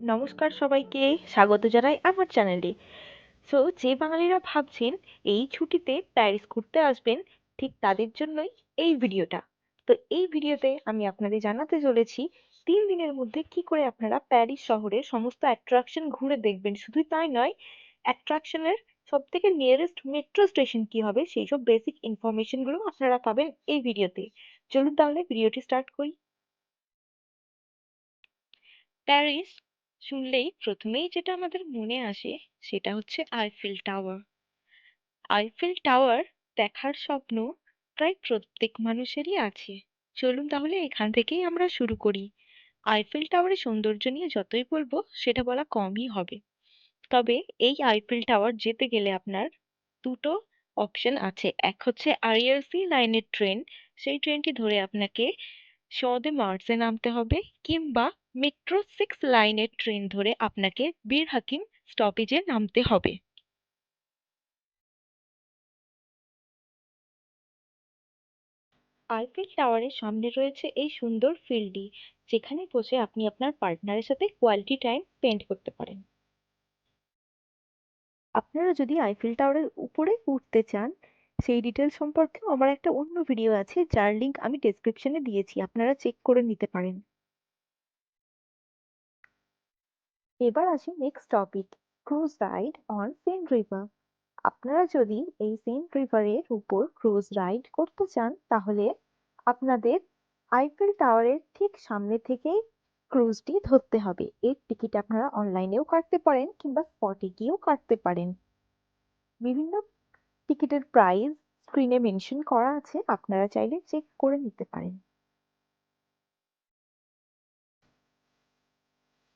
নমস্কার সবাইকে, স্বাগত জানাই আমার চ্যানেলে। যে বাঙালিরা ভাবছেন এই ছুটিতে প্যারিস ঘুরতে আসবেন, ঠিক তাদের জন্যই এই ভিডিওটা। এই ভিডিওতে আমি আপনাদের জানাতে চলেছি 3 দিনের মধ্যে কি করে আপনারা প্যারিস শহরের সমস্ত অ্যাট্রাকশন ঘুরে দেখবেন। শুধু তাই নয়, অ্যাট্রাকশনের সব থেকে নিয়ারেস্ট মেট্রো স্টেশন কি হবে সেই সব বেসিক ইনফরমেশন গুলো আপনারা পাবেন এই ভিডিওতে। চলুন তাহলে ভিডিওটি স্টার্ট করি। প্যারিস শুনলেই প্রথমেই যেটা আমাদের মনে আসে সেটা হচ্ছে আইফেল টাওয়ার। আইফেল টাওয়ার দেখার স্বপ্ন প্রায় প্রত্যেক মানুষেরই আছে। চলুন তাহলে এখান থেকেই আমরা শুরু করি। আইফেল টাওয়ারের সৌন্দর্য নিয়ে যতই বলবো সেটা বলা কমই হবে। তবে এই আইফেল টাওয়ার যেতে গেলে আপনার দুটো অপশন আছে। এক হচ্ছে আইআরসি লাইনের ট্রেন, সেই ট্রেনটি ধরে আপনাকে সদে মার্সে নামতে হবে, কিংবা মেট্রো 6 লাইনের ট্রেন ধরে আপনাকে বীর হাকিম স্টপেজে নামতে হবে। আইফেল টাওয়ারের সামনে রয়েছে এই সুন্দর ফিল্ডটি, যেখানে বসে আপনি আপনার পার্টনারের সাথে কোয়ালিটি টাইম স্পেন্ড করতে পারেন। আপনারা যদি আইফেল টাওয়ারের উপরে উঠতে চান, সেই ডিটেলস সম্পর্কে আমার একটা অন্য ভিডিও আছে, যার লিংক আমি ডেসক্রিপশনে দিয়েছি, আপনারা চেক করে নিতে পারেন। এবার আসি next topic, cruise ride on Seine river. আপনারা যদি এই সেন্ট রিভারের উপর ক্রুজ রাইড করতে চান, তাহলে আপনাদের আইফেল টাওয়ারের ঠিক সামনে থেকেই ক্রুজটি ধরতে হবে। এর টিকিট আপনারা অনলাইনেও কাটতে পারেন কিংবা স্পটে গিয়েও কাটতে পারেন। বিভিন্ন টিকিটের প্রাইস স্ক্রিনে মেনশন করা আছে, আপনারা চাইলে চেক করে নিতে পারেন।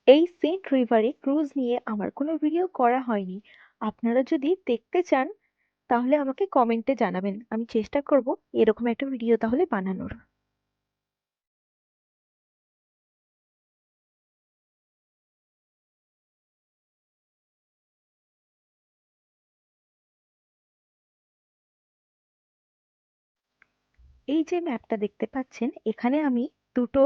এই সেন্ট রিভারে ক্রুজ নিয়ে আমার কোনো ভিডিও করা হয়নি। আপনারা যদি দেখতে চান তাহলে আমাকে কমেন্টে জানাবেন, আমি চেষ্টা করব এরকম একটা ভিডিও তাহলে বানানোর। এই যে ম্যাপটা দেখতে পাচ্ছেন, এখানে আমি দুটো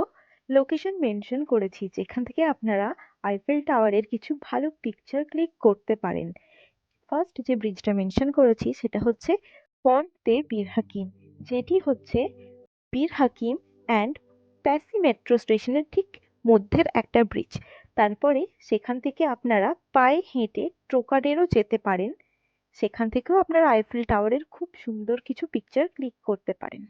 লোকেশন মেনশন করেছি যেখান থেকে আপনারা আইফেল টাওয়ারের কিছু ভালো পিকচার ক্লিক করতে পারেন। ফার্স্ট যে ব্রিজটা মেনশন করেছি সেটা হচ্ছে পন্ট দে বীর হাকিম, যেটি হচ্ছে বীর হাকিম অ্যান্ড প্যাসি মেট্রো স্টেশনের ঠিক মধ্যের একটা ব্রিজ। তারপরে সেখান থেকে আপনারা পায়ে হেঁটে ট্রোকাডেরও যেতে পারেন, সেখান থেকেও আপনারা আইফেল টাওয়ারের খুব সুন্দর কিছু পিকচার ক্লিক করতে পারেন।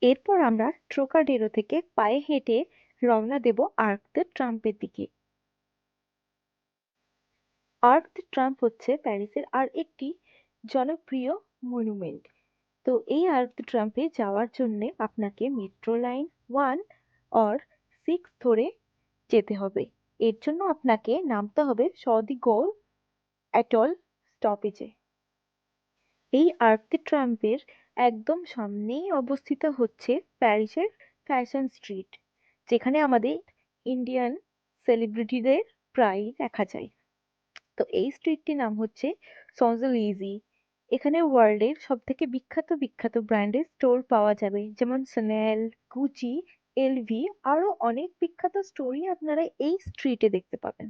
এরপর আমরা ট্রোকাডেরো থেকে পায়ে হেঁটে রওনা দেব আর্ক দ্য ট্রাম্পের দিকে। আর্ক দ্য ট্রাম্প হচ্ছে প্যারিসের আর একটি জনপ্রিয় মনুমেন্ট। এই আর্ক দ্য ট্রাম্পে যাওয়ার জন্য আপনাকে মেট্রো লাইন 1 আর 6 ধরে যেতে হবে। এর জন্য আপনাকে নামতে হবে শদি গোল অ্যাটল স্টপেজে। এই আর্ক দ্য ট্রাম্পের একদম সামনেই অবস্থিত হচ্ছে প্যারিসের ফ্যাশন স্ট্রিট, যেখানে আমাদের ইন্ডিয়ান সেলিব্রিটিদের প্রায় দেখা যায়। এই স্ট্রিটটির নাম হচ্ছে সজলিজি। এখানে ওয়ার্ল্ডের সব থেকে বিখ্যাত বিখ্যাত ব্র্যান্ডের স্টোর পাওয়া যাবে, যেমন স্যানেল, গুচি, এলভি, আরো অনেক বিখ্যাত স্টোরই আপনারা এই স্ট্রিটে দেখতে পাবেন।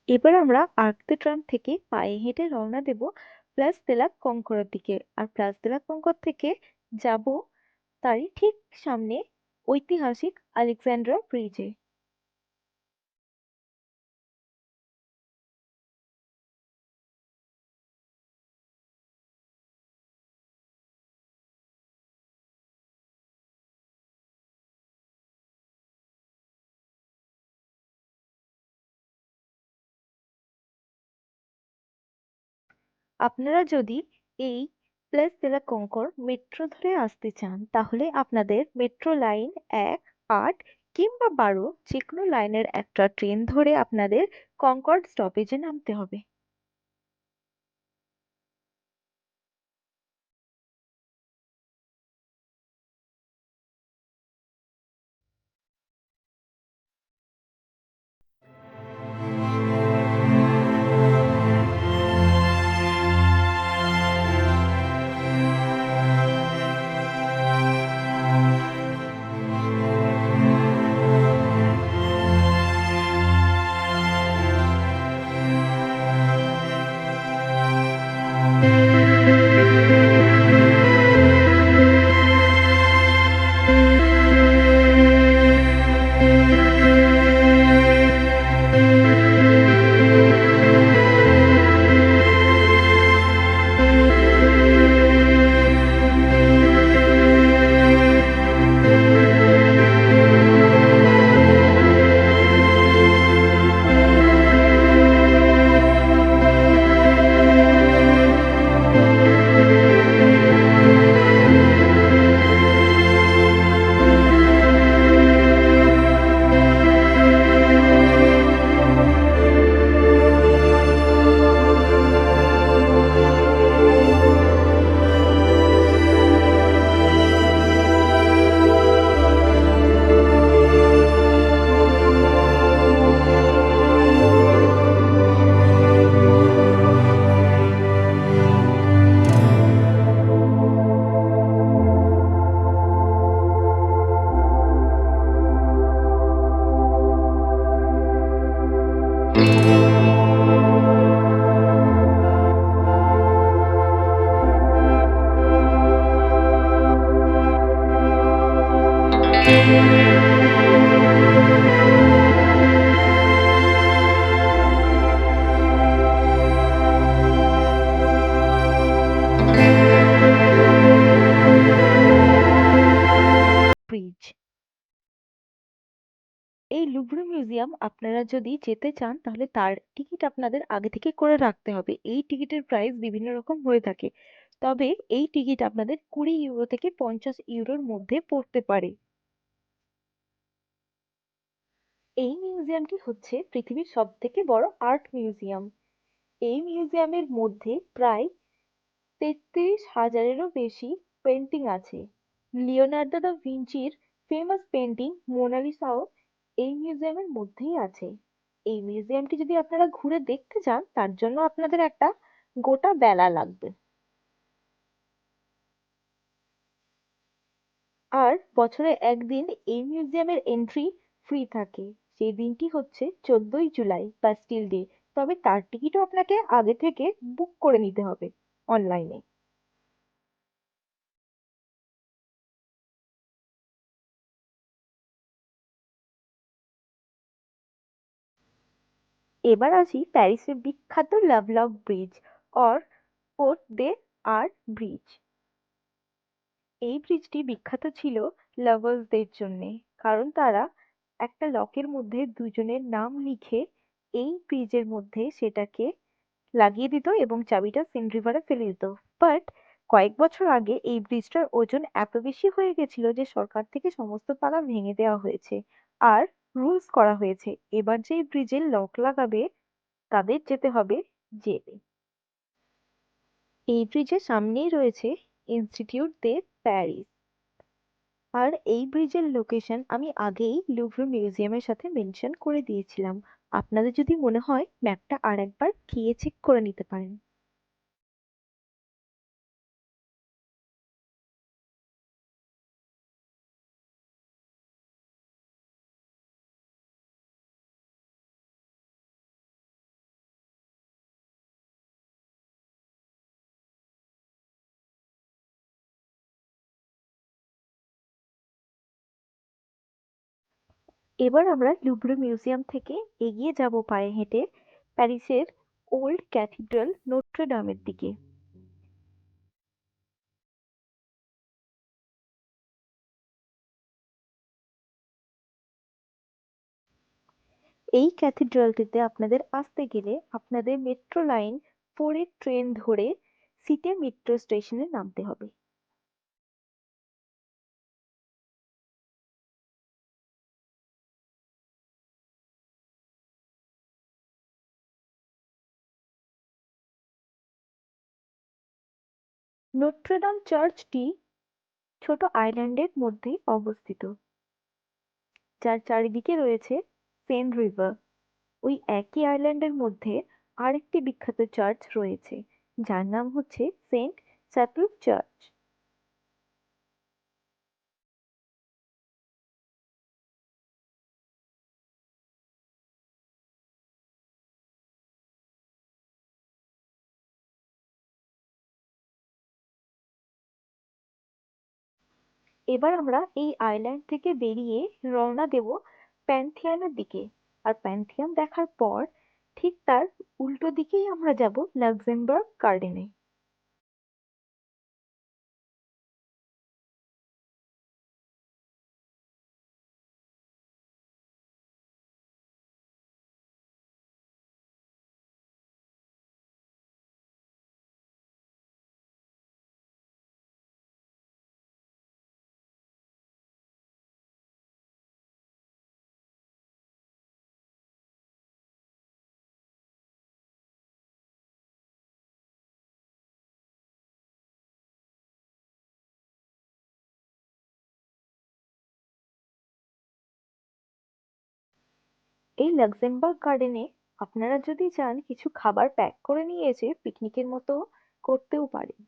এবার আমরা আর্ক দ্য ট্রাম্প থেকে পায়ে হেঁটে রওনা দেব প্লাস দে লা কনকর্ডের দিকে। আর প্লাস দে লা কনকর্ড থেকে যাব তারই ঠিক সামনে ঐতিহাসিক আলেকজান্ড্রা ব্রিজে। আপনারা যদি এই প্লেস দে লা কনকর্ড মেট্রো ধরে আসতে চান, তাহলে আপনাদের মেট্রো লাইন 1, 8 কিংবা 12 যে কোনো লাইনের একটা ট্রেন ধরে আপনাদের কনকর্ড স্টপেজে নামতে হবে। ব্রিজ। এই লুভরে মিউজিয়াম আপনারা যদি যেতে চান তাহলে তার টিকিট আপনাদের আগে থেকে করে রাখতে হবে। এই টিকিটের প্রাইস বিভিন্ন রকম হয়ে থাকে, তবে এই টিকিট আপনাদের 20 ইউরো থেকে 50 ইউরোর মধ্যে পড়তে পারে। এই মিউজিয়ামটি হচ্ছে পৃথিবীর সব থেকে বড় আর্ট মিউজিয়াম। এই মিউজিয়ামের মধ্যে প্রায় 33,000-এরও বেশি পেন্টিং আছে। লিওনার্দো দা ভিঞ্চির ফেমাস পেন্টিং মোনালিসাও এই মিউজিয়ামের মধ্যেই আছে। এই মিউজিয়ামটি যদি আপনারা ঘুরে দেখতে চান তার জন্য আপনাদের একটা গোটা বেলা লাগবে। আর বছরে একদিন এই মিউজিয়ামের এন্ট্রি ফ্রি থাকে। সেই দিনটি হচ্ছে 14ই জুলাই, বাস্টিল ডে। তবে তার টিকিটও আপনাকে আগে থেকে বুক করে নিতে হবে অনলাইনে। এবার আসি প্যারিসের বিখ্যাত love lock bridge or Pont des Arts bridge. এই ব্রিজটি বিখ্যাত ছিল লাভার্সদের জন্যে, কারণ তারা একটা লকের মধ্যে দুজনের নাম লিখে এই ব্রিজের মধ্যে সেটাকে লাগিয়ে দিত এবং চাবিটা সেন রিভারে ফেলে দিত। বাট কয়েক বছর আগে এই ব্রিজটার ওজন এত বেশি হয়ে গেছিল যে সরকার থেকে সমস্ত পালা ভেঙে দেওয়া হয়েছে। আর রুলস করা হয়েছে, এবার যে ব্রিজের লক লাগাবে তাদের যেতে হবে জেলে। এই ব্রিজের সামনেই রয়েছে ইনস্টিটিউট দে প্যারিস। আর এই ব্রিজের লোকেশন আমি আগেই লুভরে মিউজিয়ামের সাথে মেনশন করে দিয়েছিলাম। আপনাদের যদি মনে হয় ম্যাপটা আর একবার গিয়ে চেক করে নিতে পারেন। এবার আমরা লুভরে মিউজিয়াম থেকে এগিয়ে যাব পায়ে হেঁটে প্যারিসের ওল্ড ক্যাথিড্রাল নোট্রে ডামের দিকে। এই ক্যাথিড্রালটিতে আপনাদের আসতে গেলে আপনাদের মেট্রো লাইন 4 এর ট্রেন ধরে সিটে মেট্রো স্টেশনে নামতে হবে। নোট্রে-ডাম চার্চটি ছোট আইল্যান্ডের মধ্যে অবস্থিত, যার চারিদিকে রয়েছে সেন রিভার। ওই একই আইল্যান্ডের মধ্যে আরেকটি বিখ্যাত চার্চ রয়েছে, যার নাম হচ্ছে সেন্ট স্যাপিউ চার্চ। এবার আমরা এই আইল্যান্ড থেকে বেরিয়ে রওনা দেব প্যান্থিয়নের দিকে। আর প্যান্থিয়ন দেখার পর ঠিক তার উল্টো দিকেই আমরা যাব লাক্সেমবার্গ গার্ডেনে। এই লাক্সেমবার্গ গার্ডেনে আপনারা যদি চান কিছু খাবার প্যাক করে নিয়ে এসে পিকনিকের মতো করতেও পারেন।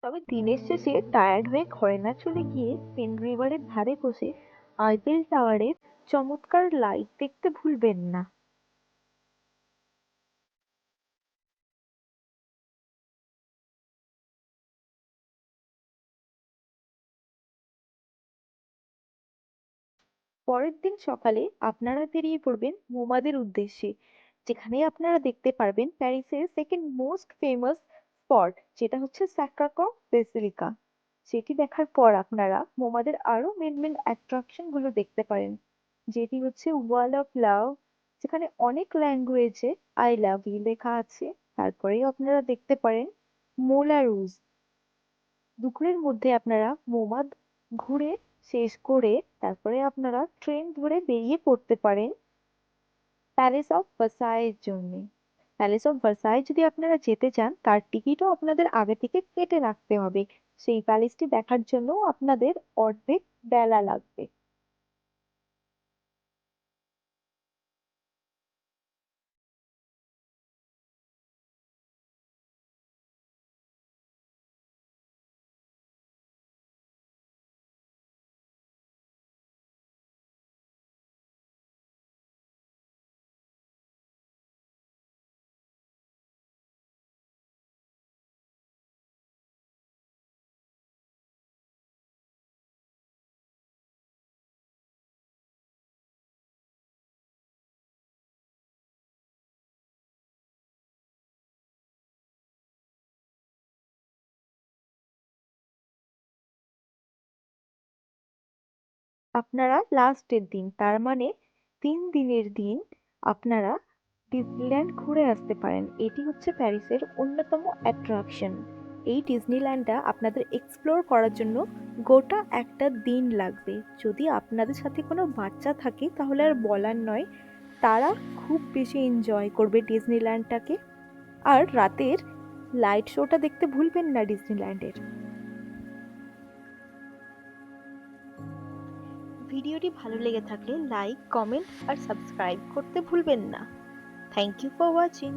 তবে দিনের শেষে টায়ার্ড হয়ে ঘরে না চলে গিয়ে পেন রিভারের ধারে বসে আইফেল টাওয়ারের চমৎকার লাইট দেখতে ভুলবেন না। পরের দিন সকালে আপনারা বেরিয়ে পড়বেন মোমাদের উদ্দেশ্যে, যেখানে আপনারা দেখতে পারবেন প্যারিসের সেকেন্ড মোস্ট ফেমাস স্পট, যেটা হচ্ছে স্যাক্রাকর বেসিলিকা। সেটি দেখার পর আপনারা মোমাদের আরো মেন মেন অ্যাট্রাকশন গুলো দেখতে পারেন, যেটি হচ্ছে ওয়াল অফ লাভ, যেখানে অনেক ল্যাঙ্গুয়েজে আই লাভ ইউ লেখা আছে। তারপরেই আপনারা দেখতে পারেন মোলা রুজ। দুপুরের মধ্যে আপনারা মোমাদ ঘুরে শেষ করে তারপরে আপনারা ট্রেন ধরে বেরিয়ে পড়তে পারেন প্যালেস অফ ভার্সাইয়ের জন্য। প্যালেস অফ ভার্সাই যদি আপনারা যেতে চান, তার টিকিটও আপনাদের আগে থেকে কেটে রাখতে হবে। সেই প্যালেসটি দেখার জন্য আপনাদের অর্ধেক বেলা লাগবে। আপনারা লাস্টের দিন, তার মানে 3 দিনের দিন আপনারা ডিজনিল্যান্ড ঘুরে আসতে পারেন। এটি হচ্ছে প্যারিসের অন্যতম অ্যাট্রাকশন। এই ডিজনিল্যান্ডটা আপনাদের এক্সপ্লোর করার জন্য গোটা একটা দিন লাগবে। যদি আপনাদের সাথে কোনো বাচ্চা থাকে তাহলে আর বলার নয়, তারা খুব বেশি এনজয় করবে ডিজনিল্যান্ডটাকে। আর রাতের লাইট শোটা দেখতে ভুলবেন না ডিজনিল্যান্ডের। ভিডিওটি ভালো লেগে থাকলে লাইক, কমেন্ট আর সাবস্ক্রাইব করতে ভুলবেন না। Thank you for watching.